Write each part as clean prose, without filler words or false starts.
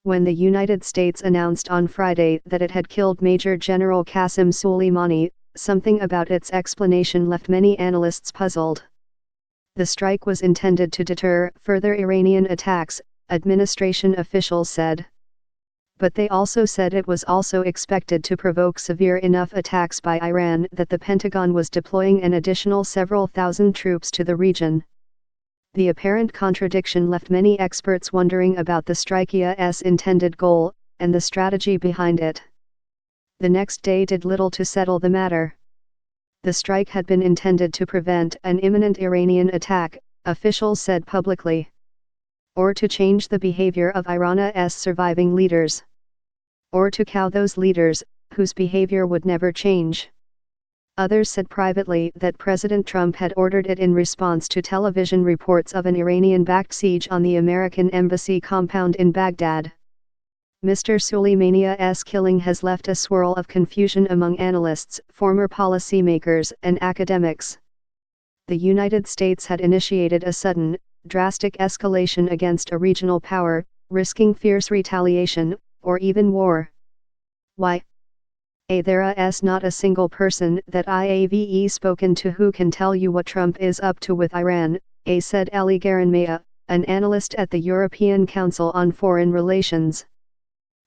When the United States announced on Friday that it had killed Major General Qasem Soleimani, something about its explanation left many analysts puzzled. The strike was intended to deter further Iranian attacks, administration officials said. But they also said it was also expected to provoke severe enough attacks by Iran that the Pentagon was deploying an additional several thousand troops to the region. The apparent contradiction left many experts wondering about the strike's intended goal, and the strategy behind it. The next day did little to settle the matter. The strike had been intended to prevent an imminent Iranian attack, officials said publicly. Or to change the behavior of Iran's surviving leaders. Or to cow those leaders, whose behavior would never change. Others said privately that President Trump had ordered it in response to television reports of an Iranian-backed siege on the American embassy compound in Baghdad. Mr. Soleimani's killing has left a swirl of confusion among analysts, former policymakers, and academics. The United States had initiated a sudden, drastic escalation against a regional power, risking fierce retaliation, or even war. Why? There is not a single person that I've spoken to who can tell you what Trump is up to with Iran, said Eli Garanmaya, an analyst at the European Council on Foreign Relations.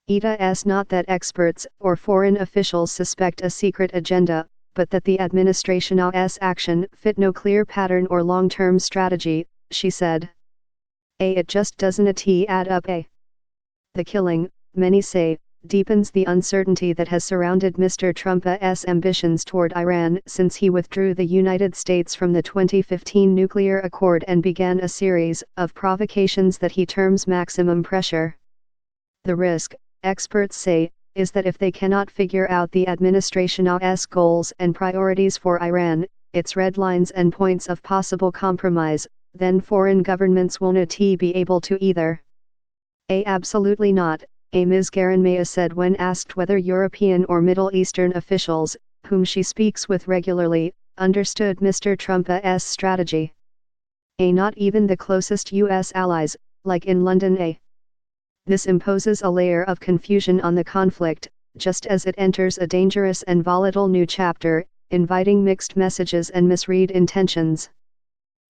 It is not that experts or foreign officials suspect a secret agenda, but that the administration's action fit no clear pattern or long-term strategy, she said. It just doesn't add up. The killing, many say, deepens the uncertainty that has surrounded Mr. Trump's ambitions toward Iran since he withdrew the United States from the 2015 nuclear accord and began a series of provocations that he terms maximum pressure. The risk, experts say, is that if they cannot figure out the administration's goals and priorities for Iran, its red lines and points of possible compromise, then foreign governments won't be able to either. Absolutely not, Ms. Garanmaya said when asked whether European or Middle Eastern officials, whom she speaks with regularly, understood Mr. Trump's strategy. Not even the closest U.S. allies, like in London. This imposes a layer of confusion on the conflict, just as it enters a dangerous and volatile new chapter, inviting mixed messages and misread intentions.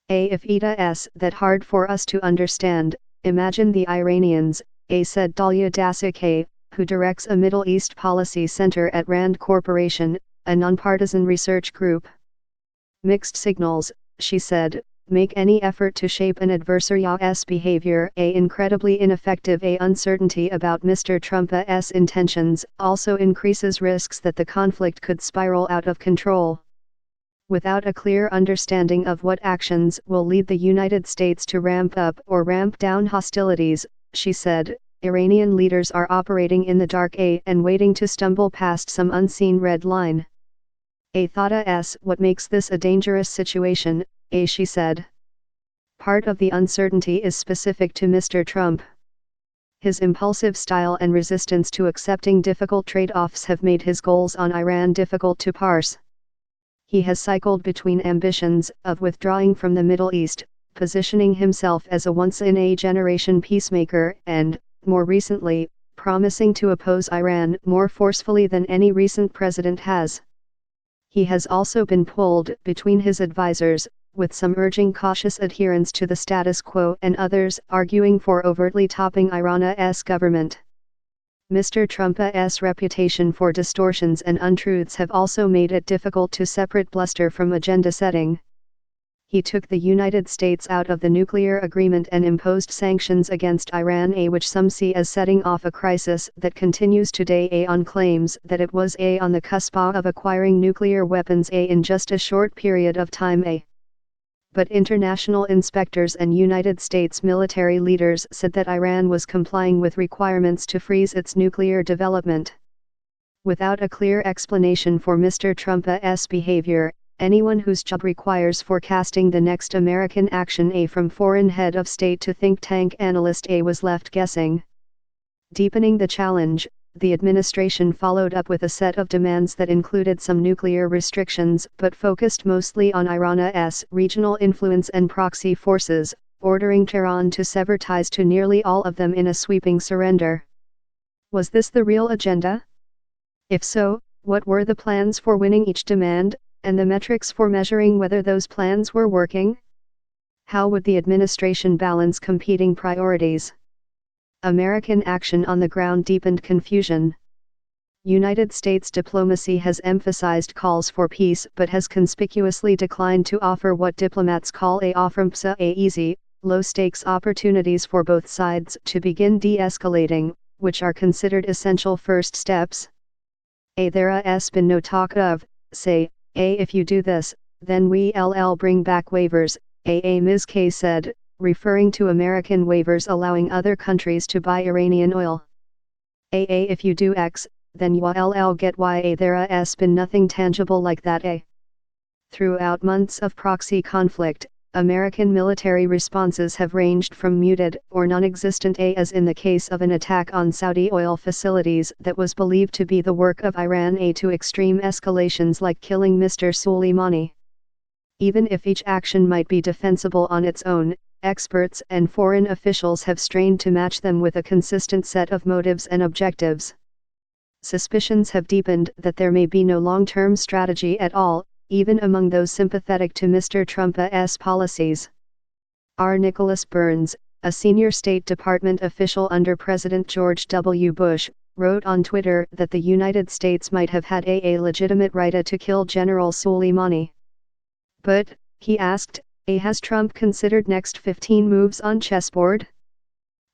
If it is that hard for us to understand, imagine the Iranians, said Dalia Dasik, who directs a Middle East policy center at RAND Corporation, a nonpartisan research group. Mixed signals, she said, make any effort to shape an adversary's behavior incredibly ineffective. Uncertainty about Mr. Trump's intentions also increases risks that the conflict could spiral out of control. Without a clear understanding of what actions will lead the United States to ramp up or ramp down hostilities, she said, Iranian leaders are operating in the dark and waiting to stumble past some unseen red line. Thought is what makes this a dangerous situation, she said. Part of the uncertainty is specific to Mr. Trump. His impulsive style and resistance to accepting difficult trade-offs have made his goals on Iran difficult to parse. He has cycled between ambitions of withdrawing from the Middle East, positioning himself as a once-in-a-generation peacemaker, and, more recently, promising to oppose Iran more forcefully than any recent president has. He has also been pulled between his advisors, with some urging cautious adherence to the status quo and others arguing for overtly topping Iran's government. Mr. Trump's reputation for distortions and untruths have also made it difficult to separate bluster from agenda setting. He took the United States out of the nuclear agreement and imposed sanctions against Iran, which some see as setting off a crisis that continues today, on claims that it was on the cusp of acquiring nuclear weapons in just a short period of time. But international inspectors and United States military leaders said that Iran was complying with requirements to freeze its nuclear development. Without a clear explanation for Mr. Trump's behavior, anyone whose job requires forecasting the next American action from foreign head of state to think tank analyst was left guessing. Deepening the challenge, the administration followed up with a set of demands that included some nuclear restrictions but focused mostly on Iran's regional influence and proxy forces, ordering Tehran to sever ties to nearly all of them in a sweeping surrender. Was this the real agenda? If so, what were the plans for winning each demand, and the metrics for measuring whether those plans were working? How would the administration balance competing priorities? American action on the ground deepened confusion. United States diplomacy has emphasized calls for peace but has conspicuously declined to offer what diplomats call easy, low-stakes opportunities for both sides to begin de-escalating, which are considered essential first steps. There has been no talk of, say, if you do this, then we'll bring back waivers, Ms. Kay said, referring to American waivers allowing other countries to buy Iranian oil. If you do X, then you'll get Y. There has been nothing tangible like that. Throughout months of proxy conflict, American military responses have ranged from muted or non-existent as in the case of an attack on Saudi oil facilities that was believed to be the work of Iran to extreme escalations like killing Mr. Soleimani. Even if each action might be defensible on its own, experts and foreign officials have strained to match them with a consistent set of motives and objectives. Suspicions have deepened that there may be no long-term strategy at all, even among those sympathetic to Mr. Trump's policies. R. Nicholas Burns, a senior State Department official under President George W. Bush, wrote on Twitter that the United States might have had a legitimate right to kill General Soleimani. But, he asked, has Trump considered next 15 moves on chessboard?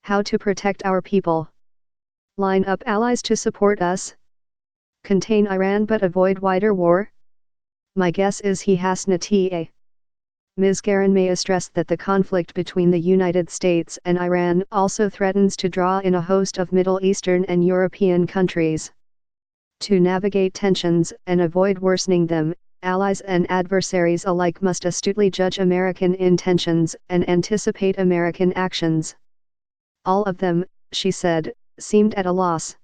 How to protect our people? Line up allies to support us? Contain Iran but avoid wider war? My guess is he has not. Ms. Garanmaya stressed that the conflict between the United States and Iran also threatens to draw in a host of Middle Eastern and European countries. To navigate tensions and avoid worsening them, allies and adversaries alike must astutely judge American intentions and anticipate American actions. All of them, she said, seemed at a loss.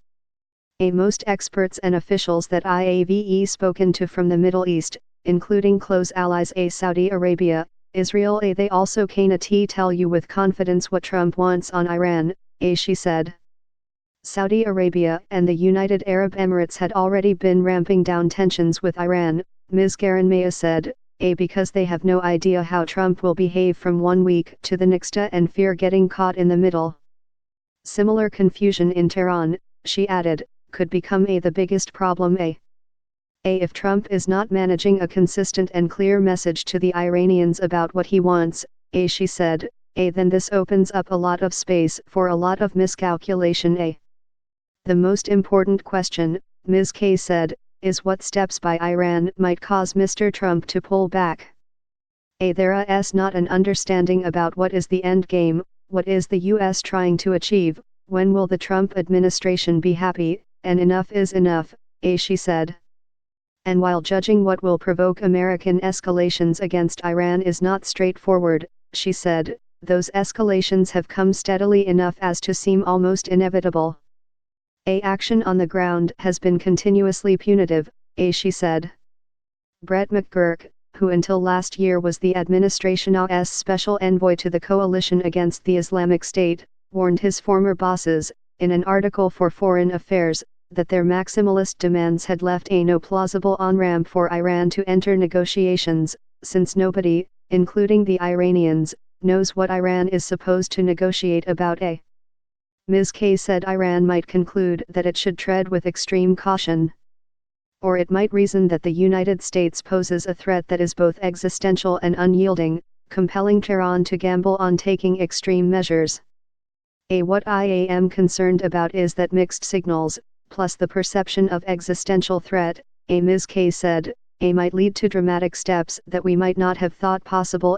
Most experts and officials that I've spoken to from the Middle East, including close allies Saudi Arabia, Israel they also cannot tell you with confidence what Trump wants on Iran, she said. Saudi Arabia and the United Arab Emirates had already been ramping down tensions with Iran, Ms. Garanmaya said, because they have no idea how Trump will behave from one week to the next and fear getting caught in the middle. Similar confusion in Tehran, she added, could become the biggest problem. If Trump is not managing a consistent and clear message to the Iranians about what he wants, she said, then this opens up a lot of space for a lot of miscalculation. The most important question, Ms. Kay said, is what steps by Iran might cause Mr. Trump to pull back. There is not an understanding about what is the end game, what is the U.S. trying to achieve, when will the Trump administration be happy, and enough is enough, she said. And while judging what will provoke American escalations against Iran is not straightforward, she said, those escalations have come steadily enough as to seem almost inevitable. Action on the ground has been continuously punitive, she said. Brett McGurk, who until last year was the administration's special envoy to the coalition against the Islamic State, warned his former bosses, in an article for Foreign Affairs, that their maximalist demands had left no plausible on-ramp for Iran to enter negotiations, since nobody, including the Iranians, knows what Iran is supposed to negotiate about. Ms. Kay said Iran might conclude that it should tread with extreme caution. Or it might reason that the United States poses a threat that is both existential and unyielding, compelling Tehran to gamble on taking extreme measures. What I am concerned about is that mixed signals, plus the perception of existential threat, Ms. Kay said, might lead to dramatic steps that we might not have thought possible.